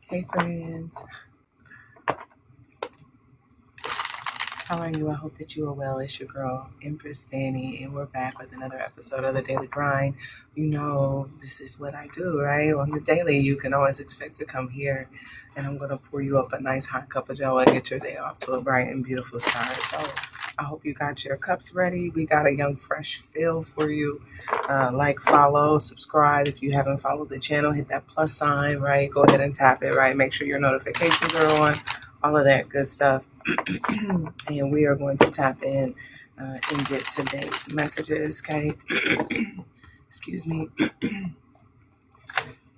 Hey friends, how are you? I hope that you are well. It's your girl, Empress Danny, and we're back with another episode of the Daily Grind. You know, this is what I do, right? On the daily, you can always expect to come here, and I'm going to pour you up a nice hot cup of joe and get your day off to a bright and beautiful start. So I hope you got your cups ready. We got a young, fresh feel for you. Like, follow, subscribe. If you haven't followed the channel, hit that plus sign, right? Go ahead and tap it, right? Make sure your notifications are on, all of that good stuff. And we are going to tap in and get today's messages, okay? Excuse me.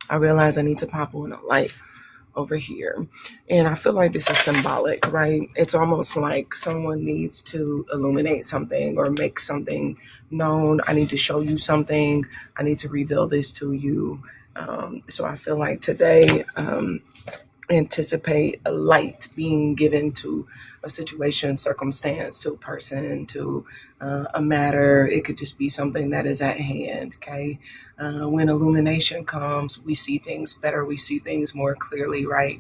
I realize I need to pop on a light over here. And I feel like this is symbolic, right? It's almost like someone needs to illuminate something or make something known. I need to show you something. I need to reveal this to you. So I feel like today, anticipate a light being given to a situation, circumstance, to a person, to a matter. It could just be something that is at hand, okay? When illumination comes, we see things better. We see things more clearly, right?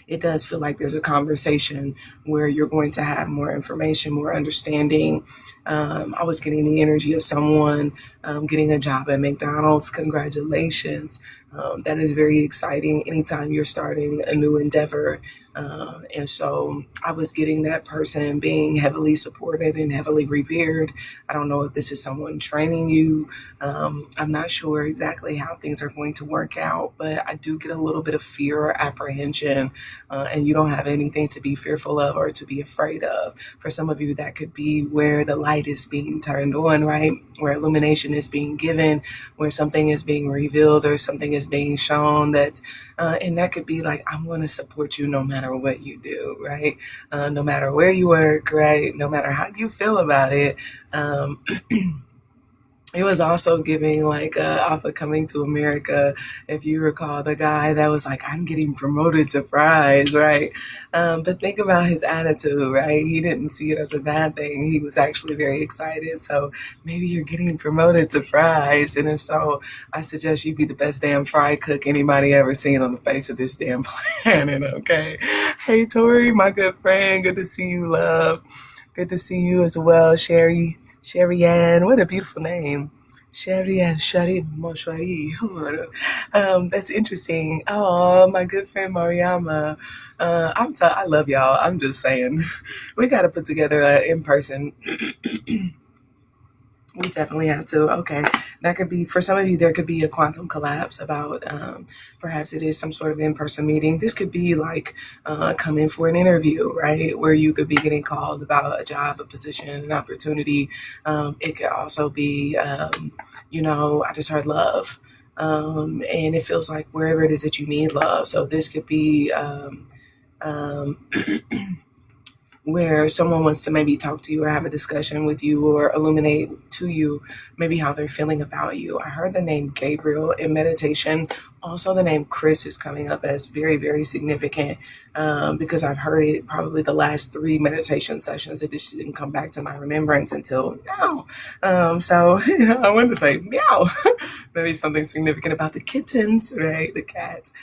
It does feel like there's a conversation where you're going to have more information, more understanding. I was getting the energy of someone getting a job at McDonald's. Congratulations. That is very exciting anytime you're starting a new endeavor. And so I was getting that person being heavily supported and heavily revered. I don't know if this is someone training you. I'm not sure exactly how things are going to work out, but I do get a little bit of fear or apprehension, and you don't have anything to be fearful of or to be afraid of. For some of you, that could be where the light is being turned on, right? Where illumination is being given, where something is being revealed or something is being shown that, and that could be like, I'm going to support you no matter what you do, right? No matter where you work, right? No matter how you feel about it. It was also giving like off of Coming to America, if you recall, the guy that was like, I'm getting promoted to fries, right? But think about his attitude, right? He didn't see it as a bad thing. He was actually very excited. So maybe you're getting promoted to fries. And if so, I suggest you be the best damn fry cook anybody ever seen on the face of this damn planet, okay? Hey, Tori, my good friend. Good to see you, love. Good to see you as well, Sherry. Sherry Ann, what a beautiful name. Sherry Ann Shari Moshwari. That's interesting. Oh, my good friend Mariama. I love y'all. I'm just saying. We got to put together an in-person. We definitely have to. Okay. That could be, for some of you, there could be a quantum collapse about perhaps it is some sort of in-person meeting. This could be like come in for an interview, right? Where you could be getting called about a job, a position, an opportunity. It could also be, I just heard love. And it feels like wherever it is that you need love. So this could be where someone wants to maybe talk to you or have a discussion with you or illuminate to you maybe how they're feeling about you. I heard the name Gabriel in meditation. Also, the name Chris is coming up as very, very significant because I've heard it probably the last 3 meditation sessions. It just didn't come back to my remembrance until now. So I wanted to say meow. Maybe something significant about the kittens, right? The cats.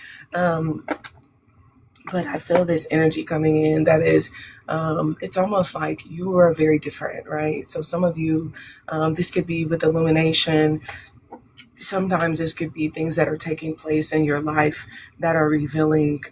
But I feel this energy coming in that is, it's almost like you are very different, right? So some of you, this could be with illumination. Sometimes this could be things that are taking place in your life that are revealing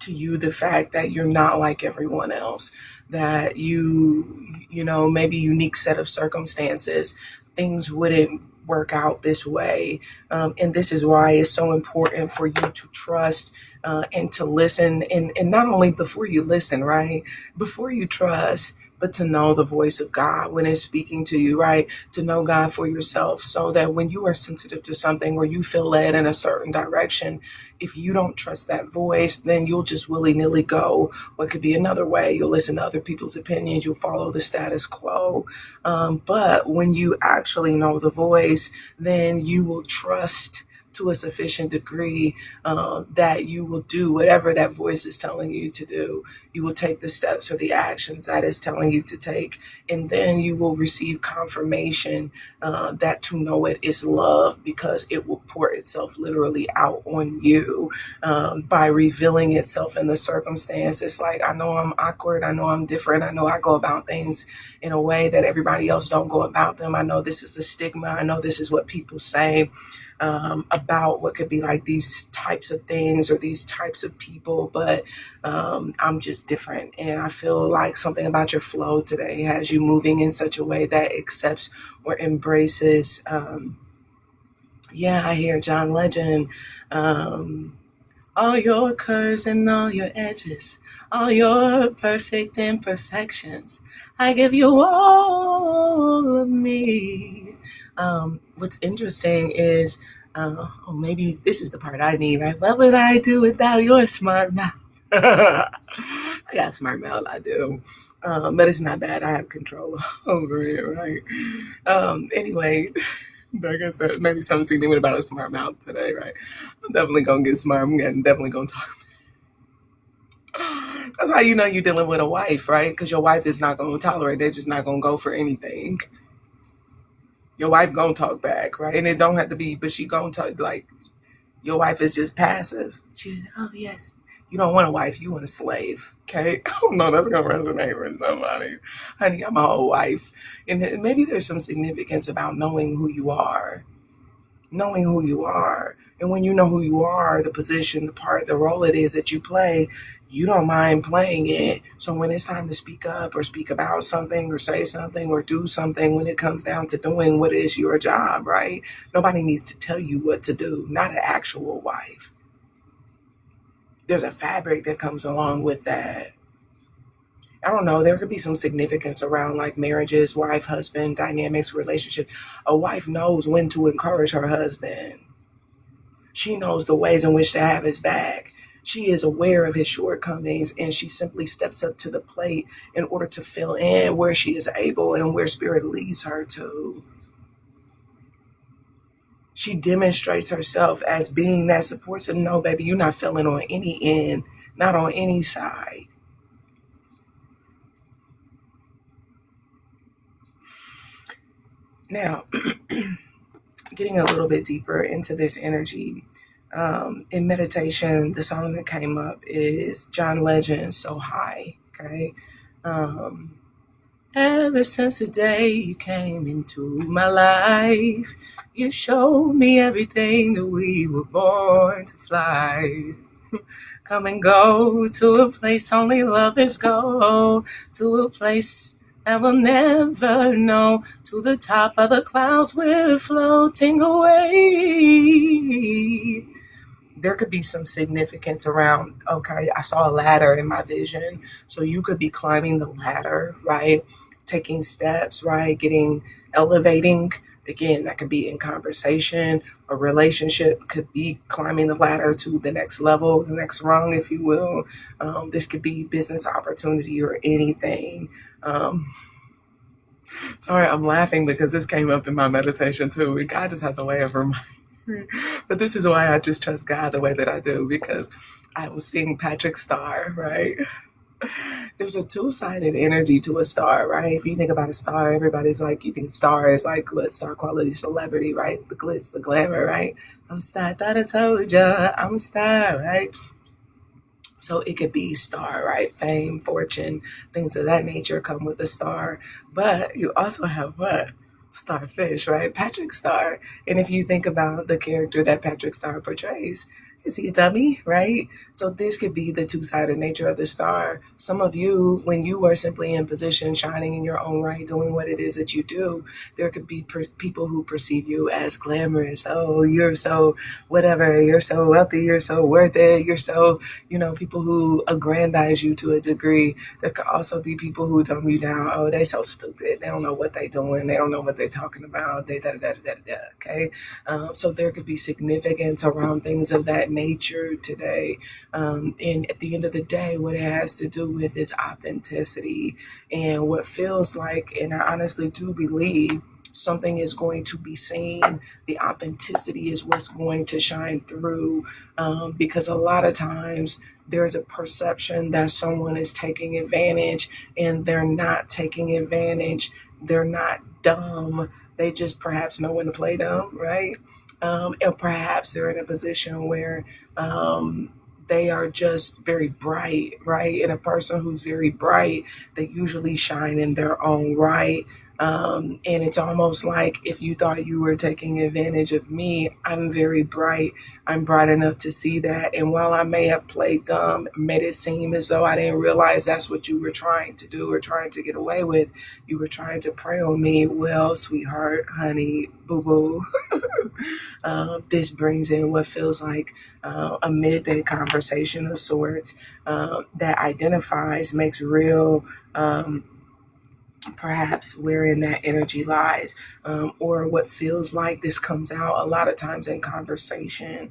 to you the fact that you're not like everyone else, that maybe unique set of circumstances, things wouldn't work out this way. And this is why it's so important for you to trust and to listen. And not only before you listen, right? Before you trust, but to know the voice of God when it's speaking to you, right? To know God for yourself so that when you are sensitive to something or you feel led in a certain direction, if you don't trust that voice, then you'll just willy-nilly go. What could be another way? You'll listen to other people's opinions. You'll follow the status quo. But when you actually know the voice, then you will trust to a sufficient degree that you will do whatever that voice is telling you to do. You will take the steps or the actions that is telling you to take, and then you will receive confirmation that to know it is love, because it will pour itself literally out on you by revealing itself in the circumstance. It's like, I know I'm awkward, I know I'm different, I know I go about things in a way that everybody else don't go about them. I know this is a stigma, I know this is what people say about what could be like these types of things or these types of people, but I'm just different. And I feel like something about your flow today has you moving in such a way that accepts or embraces. I hear John Legend. All your curves and all your edges, all your perfect imperfections, I give you all of me. What's interesting is, maybe this is the part I need, right? What would I do without your smart mouth? I got smart mouth, I do. But it's not bad. I have control over it, right? Anyway, like I said, maybe something significant about a smart mouth today, right? I'm definitely going to get smart. I'm definitely going to talk. That's how you know you're dealing with a wife, right? Because your wife is not going to tolerate. They're just not going to go for anything. Your wife going to talk back, right? And it don't have to be, but she going to talk, like, your wife is just passive. She's, oh, yes. You don't want a wife, you want a slave, okay? Oh, no, that's going to resonate with somebody. Honey, I'm a whole wife. And maybe there's some significance about knowing who you are. Knowing who you are. And when you know who you are, the position, the part, the role it is that you play, you don't mind playing it. So when it's time to speak up or speak about something or say something or do something, when it comes down to doing what is your job, right? Nobody needs to tell you what to do, not an actual wife. There's a fabric that comes along with that. I don't know, there could be some significance around like marriages, wife, husband, dynamics, relationships. A wife knows when to encourage her husband. She knows the ways in which to have his back. She is aware of his shortcomings, and she simply steps up to the plate in order to fill in where she is able and where spirit leads her to. She demonstrates herself as being that support system. No, baby, you're not feeling on any end, not on any side. Now, getting a little bit deeper into this energy, in meditation, the song that came up is John Legend's So High, okay? Ever since the day you came into my life, you showed me everything that we were born to fly. Come and go to a place only lovers go, to a place that we'll never know, to the top of the clouds we're floating away. There could be some significance around, okay, I saw a ladder in my vision. So you could be climbing the ladder, right? Taking steps, right? Elevating. Again, that could be in conversation. A relationship could be climbing the ladder to the next level, the next rung, if you will. This could be business opportunity or anything. Sorry, I'm laughing because this came up in my meditation too. And God just has a way of reminding. But this is why I just trust God the way that I do, because I was seeing Patrick Star, right? There's a two-sided energy to a star, right? If you think about a star, everybody's like, you think star is like what? Star quality, celebrity, right? The glitz, the glamour, right? I'm a star, I thought I told ya, I'm a star, right? So it could be star, right? Fame, fortune, things of that nature come with the star. But you also have what? Starfish, right? Patrick Star. And if you think about the character that Patrick Star portrays, is he a dummy, right? So this could be the two-sided nature of the star. Some of you, when you are simply in position, shining in your own right, doing what it is that you do, there could be people who perceive you as glamorous. Oh, you're so whatever. You're so wealthy. You're so worth it. You're so, people who aggrandize you to a degree. There could also be people who dumb you down. Oh, they so stupid. They don't know what they doing. They don't know what they're talking about. They da-da-da-da-da-da, okay? So there could be significance around things of that nature today. And at the end of the day, what it has to do with is authenticity and what feels like, and I honestly do believe something is going to be seen. The authenticity is what's going to shine through, because a lot of times there's a perception that someone is taking advantage, and they're not taking advantage. They're not dumb. They just perhaps know when to play dumb, right? And perhaps they're in a position where they are just very bright, right? And a person who's very bright, they usually shine in their own right. And it's almost like if you thought you were taking advantage of me, I'm very bright. I'm bright enough to see that. And while I may have played dumb, made it seem as though I didn't realize that's what you were trying to do or trying to get away with, you were trying to prey on me. Well, sweetheart, honey, boo boo. This brings in what feels like a midday conversation of sorts that identifies, makes real. Perhaps wherein that energy lies, or what feels like this comes out a lot of times in conversation.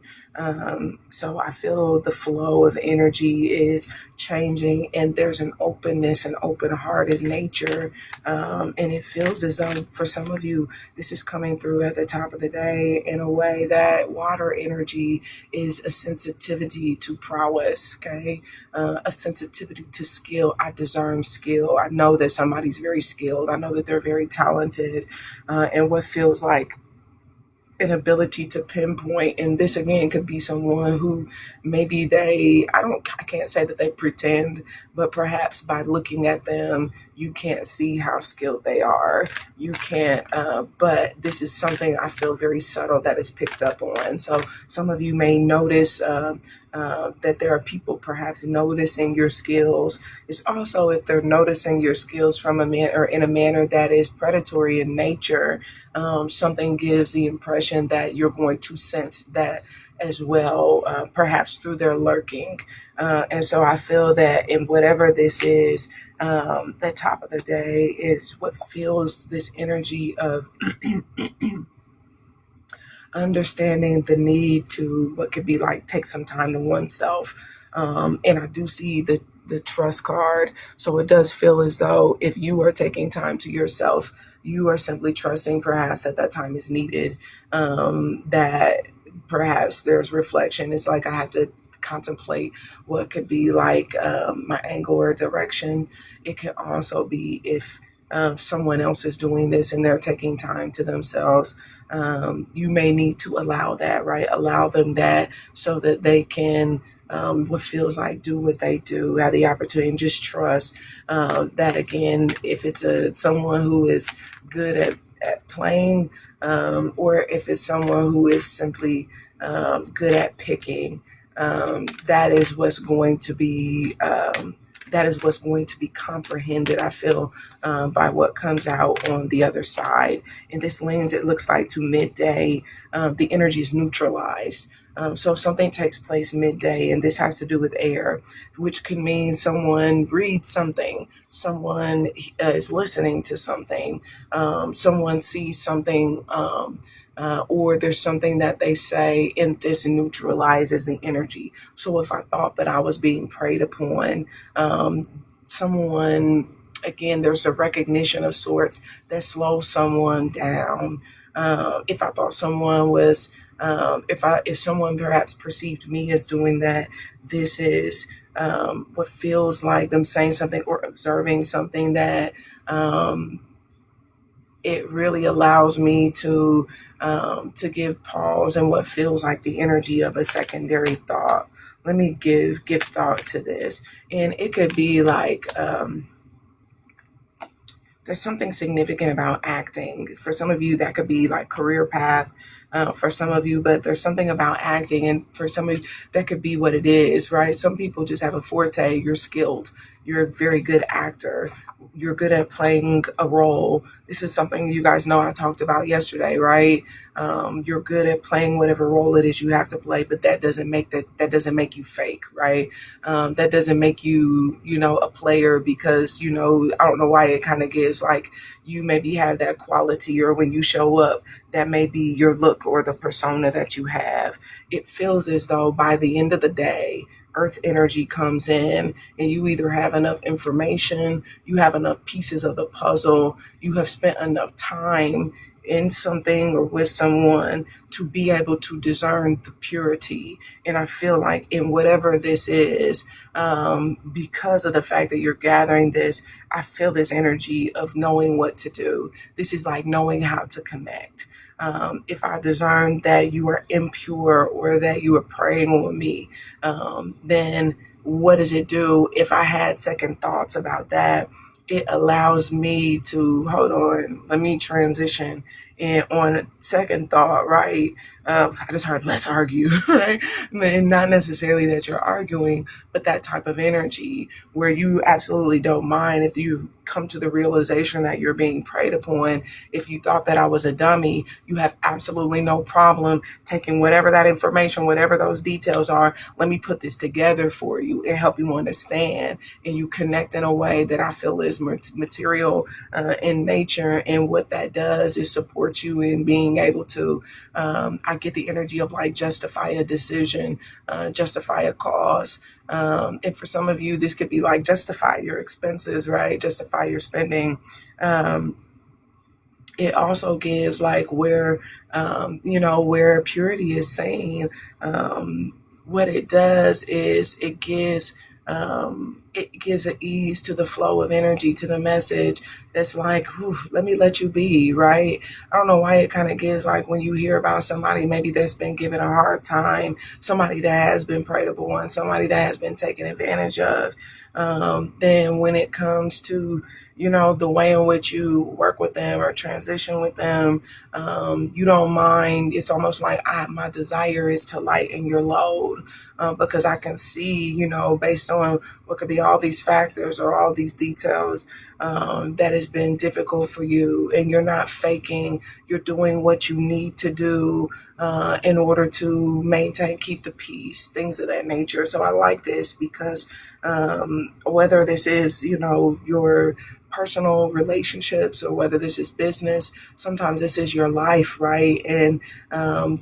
So I feel the flow of energy is changing, and there's an openness and open-hearted nature, and it feels as though for some of you this is coming through at the top of the day in a way that water energy is a sensitivity to prowess, okay, a sensitivity to skill. I discern skill. I know that somebody's very skilled. I know that they're very talented, and what feels like an ability to pinpoint. And this again could be someone who maybe I can't say that they pretend, but perhaps by looking at them, you can't see how skilled they are. You can't, but this is something I feel very subtle that is picked up on. So some of you may notice that there are people perhaps noticing your skills. It's also if they're noticing your skills from in a manner that is predatory in nature, something gives the impression that you're going to sense that as well, perhaps through their lurking. And so I feel that in whatever this is, the top of the day is what feels this energy of understanding the need to what could be like take some time to oneself. And I do see the trust card. So it does feel as though if you are taking time to yourself, you are simply trusting perhaps that time is needed, that perhaps there's reflection. It's like I have to contemplate what could be like my angle or direction. It could also be if someone else is doing this and they're taking time to themselves. You may need to allow that, right? Allow them that so that they can, what feels like do what they do, have the opportunity, and just trust that again, if it's someone who is good at playing, or if it's someone who is simply good at picking, that is what's going to be comprehended, I feel, by what comes out on the other side. In this lens, it looks like to midday, the energy is neutralized. So if something takes place midday, and this has to do with air, which could mean someone reads something, someone is listening to something, someone sees something, or there's something that they say, and this neutralizes the energy. So if I thought that I was being preyed upon, someone, again, there's a recognition of sorts that slows someone down. If I thought someone was, if someone perhaps perceived me as doing that, this is what feels like them saying something or observing something that it really allows me to give pause and what feels like the energy of a secondary thought. Let me give thought to this. And it could be like, there's something significant about acting. For some of you, that could be like career path. For some of you, but there's something about acting, and for some of you, that could be what it is, right? Some people just have a forte. You're skilled. You're a very good actor. You're good at playing a role. This is something you guys know I talked about yesterday, right? You're good at playing whatever role it is you have to play, but that doesn't make you fake, right? That doesn't make you, a player, because, I don't know why it kind of gives like you maybe have that quality, or when you show up, that may be your look or the persona that you have. It feels as though by the end of the day, earth energy comes in and you either have enough information, you have enough pieces of the puzzle, you have spent enough time in something or with someone to be able to discern the purity. And I feel like in whatever this is, because of the fact that you're gathering this, I feel this energy of knowing what to do. This is like knowing how to connect. If I discern that you are impure or that you are preying on me, then what does it do? If I had second thoughts about that, it allows me to hold on. Let me transition. And on second thought, right? I just heard let's argue, right? And not necessarily that you're arguing, but that type of energy where you absolutely don't mind if you come to the realization that you're being preyed upon. If you thought that I was a dummy, you have absolutely no problem taking whatever that information, whatever those details are. Let me put this together for you and help you understand. And you connect in a way that I feel is material in nature. And what that does is support you in being able to, I get the energy of like justify a decision, justify a cause. And for some of you, this could be like justify your expenses, right? Justify your spending. It also gives like where, where purity is saying, what it does is it gives an ease to the flow of energy, to the message that's like, let me let you be, right? I don't know why it kind of gives like when you hear about somebody maybe that's been given a hard time, somebody that has been preyed upon, somebody that has been taken advantage of. Then when it comes to, the way in which you work with them or transition with them, you don't mind. It's almost like my desire is to lighten your load, because I can see, based on what could be all these factors or all these details, that has been difficult for you, and you're not faking. You're doing what you need to do in order to keep the peace, things of that nature. So I like this because whether this is, your personal relationships or whether this is business, sometimes this is your life, right? And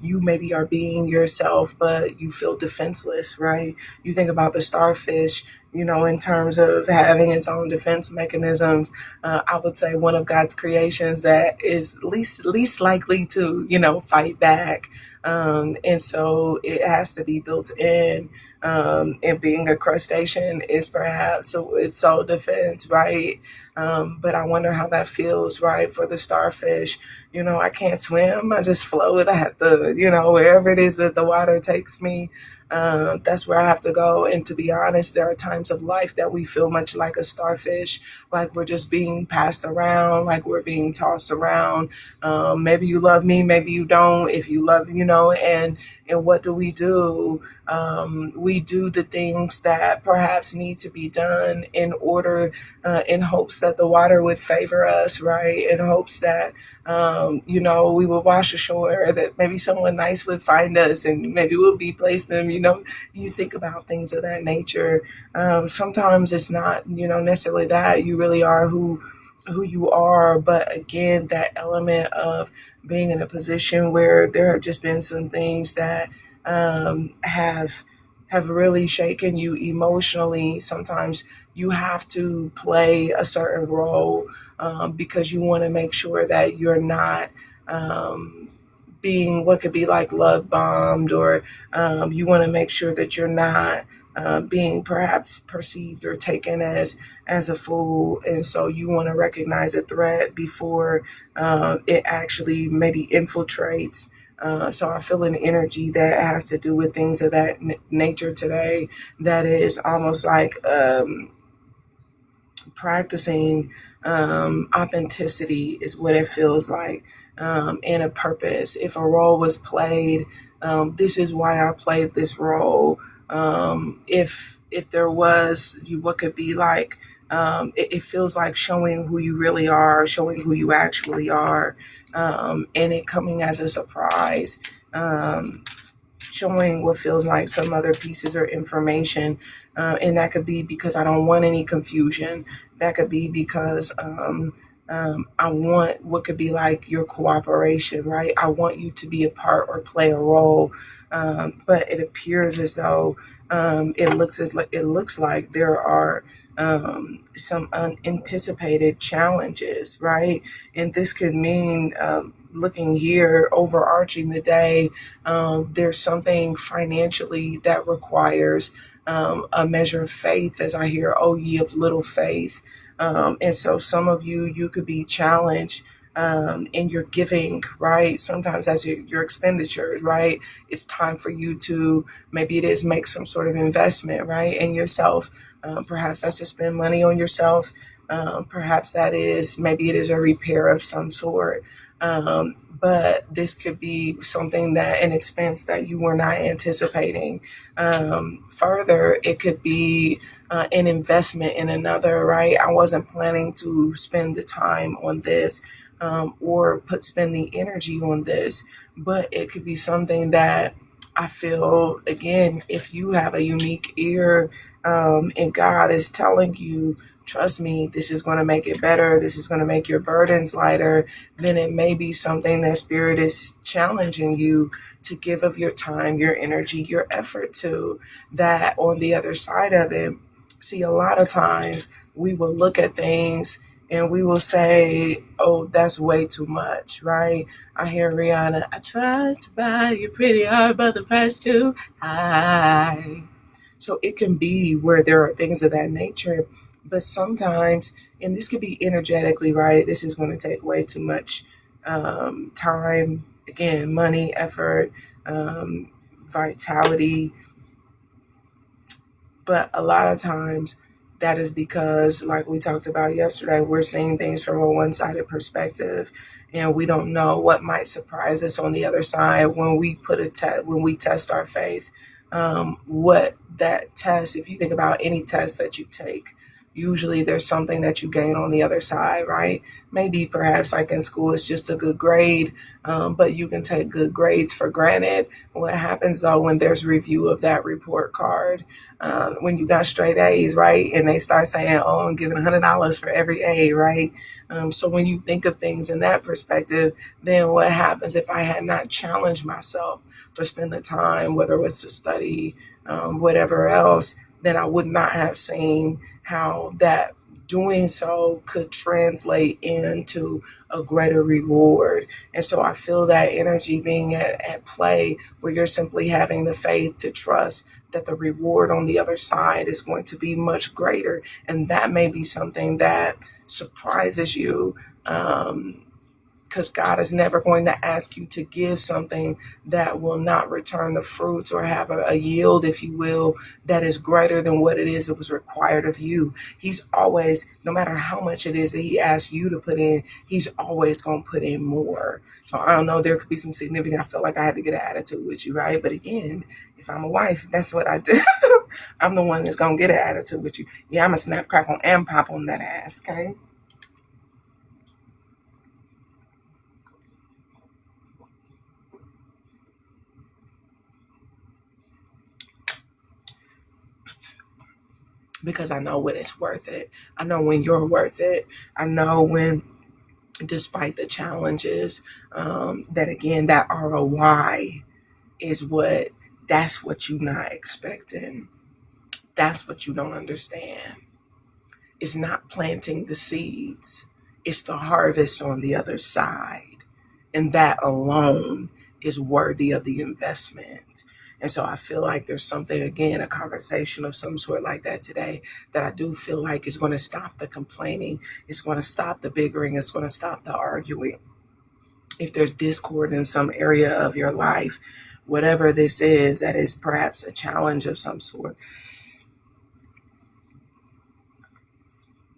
you maybe are being yourself, but you feel defenseless, right? You think about the starfish, in terms of having its own defense mechanisms. I would say one of God's creations that is least likely to, fight back. And so it has to be built in. And being a crustacean is perhaps its sole defense, right? But I wonder how that feels, right, for the starfish. I can't swim. I just float. I have to, wherever it is that the water takes me, that's where I have to go. And to be honest, there are times of life that we feel much like a starfish, like we're just being passed around, like we're being tossed around. Maybe you love me, maybe you don't. If you love, and what do? We do the things that perhaps need to be done in order, in hopes that the water would favor us, right? In hopes that, we would wash ashore, that maybe someone nice would find us and maybe we'll be placed them, you think about things of that nature. Sometimes it's not, necessarily that you really are who you are. But again, that element of being in a position where there have just been some things that have really shaken you emotionally. Sometimes you have to play a certain role, because you want to make sure that you're not being what could be like love bombed, or you want to make sure that you're not being perhaps perceived or taken as a fool. And so you want to recognize a threat before it actually maybe infiltrates. So I feel an energy that has to do with things of that nature today, that is almost like practicing authenticity is what it feels like, and a purpose. If a role was played, this is why I played this role. If there was what could be like, it feels like showing who you really are, showing who you actually are, and it coming as a surprise, showing what feels like some other pieces or information. And that could be because I don't want any confusion. That could be because I want what could be like your cooperation, right? I want you to be a part or play a role, but it appears as though it looks like there are some unanticipated challenges, right? And this could mean looking here, overarching the day, there's something financially that requires a measure of faith, as I hear, "Oh, ye of little faith." And so some of you could be challenged in your giving, right? Sometimes as your expenditures, right? It's time for you to, maybe it is make some sort of investment, right? In yourself. Perhaps that's to spend money on yourself. Perhaps that is, maybe it is a repair of some sort. But this could be something that an expense that you were not anticipating. Further, it could be an investment in another, right? I wasn't planning to spend the time on this or spend the energy on this, but it could be something that I feel, again, if you have a unique ear and God is telling you, trust me, this is going to make it better, this is going to make your burdens lighter, then it may be something that Spirit is challenging you to give of your time, your energy, your effort to. That on the other side of it, see, a lot of times we will look at things and we will say, "Oh, that's way too much," right? I hear Rihanna, "I tried to buy you pretty hard, but the price too high." So it can be where there are things of that nature, but sometimes, and this could be energetically, right? This is going to take way too much time, again, money, effort, vitality. But a lot of times that is because, like we talked about yesterday, we're seeing things from a one-sided perspective, and we don't know what might surprise us on the other side when we when we test our faith. What that test, if you think about any test that you take, usually there's something that you gain on the other side, right? Maybe perhaps like in school, it's just a good grade, but you can take good grades for granted. What happens though when there's review of that report card? When you got straight A's, right? And they start saying, "Oh, I'm giving $100 for every A," right? So when you think of things in that perspective, then what happens if I had not challenged myself to spend the time, whether it was to study, whatever else, then I would not have seen how that doing so could translate into a greater reward. And so I feel that energy being at play, where you're simply having the faith to trust that the reward on the other side is going to be much greater. And that may be something that surprises you. Because God is never going to ask you to give something that will not return the fruits or have a yield, if you will, that is greater than what it is that was required of you. He's always, no matter how much it is that he asks you to put in, he's always going to put in more. So I don't know, there could be some significant, I feel like I had to get an attitude with you, right? But again, if I'm a wife, that's what I do. I'm the one that's going to get an attitude with you. Yeah, I'm a snap, crackle, and pop on that ass, okay? Because I know when it's worth it. I know when you're worth it. I know when, despite the challenges, that again, that ROI is that's what you're not expecting. That's what you don't understand. It's not planting the seeds, it's the harvest on the other side. And that alone is worthy of the investment. And so I feel like there's something, again, a conversation of some sort like that today, that I do feel like is going to stop the complaining. It's going to stop the bickering. It's going to stop the arguing. If there's discord in some area of your life, whatever this is, that is perhaps a challenge of some sort,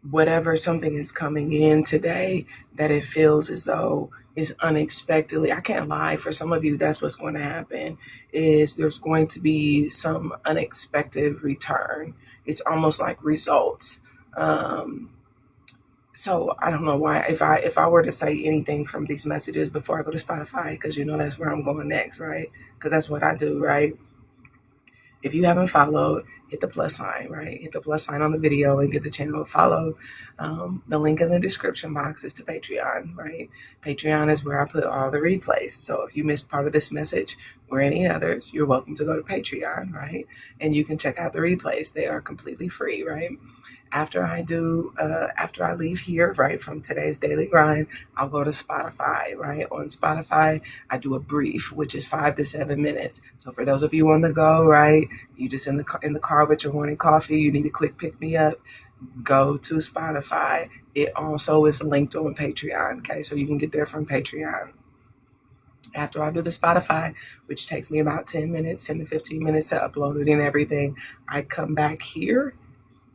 whatever something is coming in today that it feels as though is unexpectedly, I can't lie, for some of you, that's what's going to happen, is there's going to be some unexpected return. It's almost like results. So I don't know why, if I were to say anything from these messages before I go to Spotify, because that's where I'm going next, right? Because that's what I do, right? If you haven't followed, hit the plus sign, right? Hit the plus sign on the video and get the channel to follow. The link in the description box is to Patreon, right? Patreon is where I put all the replays. So if you missed part of this message or any others, you're welcome to go to Patreon, right? And you can check out the replays. They are completely free, right? After I leave here, right, from today's daily grind, I'll go to Spotify, right? On Spotify, I do a brief, which is 5 to 7 minutes. So for those of you on the go, right, you just in the car with your morning coffee, you need a quick pick me up, go to Spotify. It also is linked on Patreon, okay? So you can get there from Patreon. After I do the Spotify, which takes me about 10 to 15 minutes to upload it and everything, I come back here,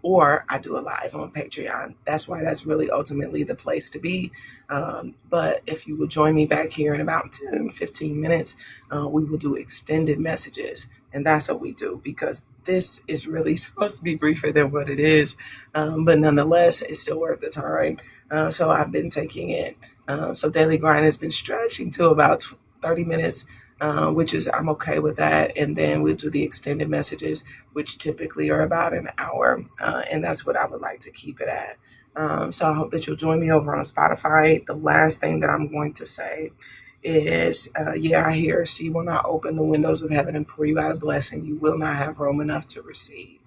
or I do a live on Patreon. That's why that's really ultimately the place to be. But if you will join me back here in about 10, 15 minutes, we will do extended messages. And that's what we do, because this is really supposed to be briefer than what it is. But nonetheless, it's still worth the time. So I've been taking it. So Daily Grind has been stretching to about 30 minutes. Which is, I'm okay with that. And then we'll do the extended messages, which typically are about an hour. And that's what I would like to keep it at. So I hope that you'll join me over on Spotify. The last thing that I'm going to say is, I hear, see, will not open the windows of heaven and pour you out a blessing. You will not have room enough to receive.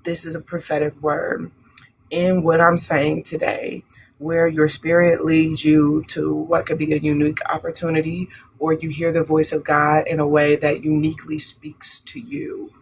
This is a prophetic word. In what I'm saying today, where your spirit leads you to what could be a unique opportunity, or you hear the voice of God in a way that uniquely speaks to you.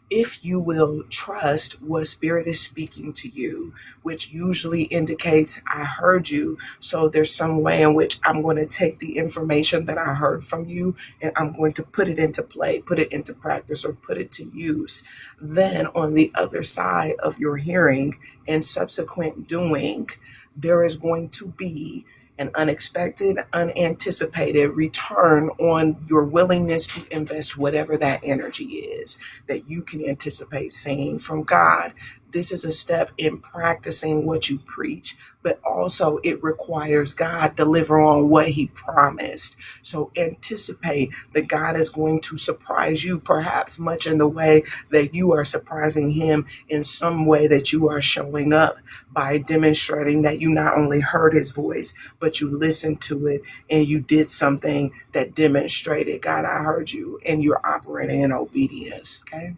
If you will trust what spirit is speaking to you, which usually indicates I heard you. So there's some way in which I'm going to take the information that I heard from you and I'm going to put it into play, put it into practice, or put it to use. Then on the other side of your hearing and subsequent doing, there is going to be an unexpected, unanticipated return on your willingness to invest whatever that energy is that you can anticipate seeing from God. This is a step in practicing what you preach, but also it requires God deliver on what he promised. So anticipate that God is going to surprise you, perhaps much in the way that you are surprising him, in some way that you are showing up by demonstrating that you not only heard his voice, but you listened to it and you did something that demonstrated, God, I heard you, and you're operating in obedience, okay?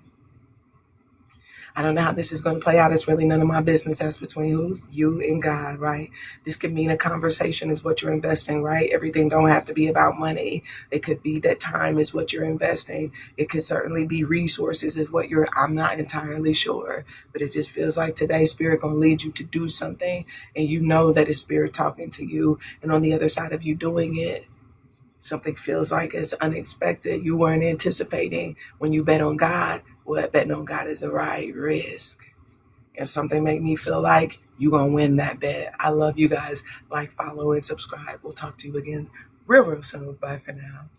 I don't know how this is going to play out. It's really none of my business. That's between you and God, right? This could mean a conversation is what you're investing, right? Everything don't have to be about money. It could be that time is what you're investing. It could certainly be resources is what I'm not entirely sure, but it just feels like today Spirit going to lead you to do something, and you know that it's Spirit talking to you, and on the other side of you doing it, something feels like it's unexpected. You weren't anticipating when you bet on God. Well, betting on God is the right risk. And something make me feel like you're going to win that bet. I love you guys. Like, follow, and subscribe. We'll talk to you again real soon. Bye for now.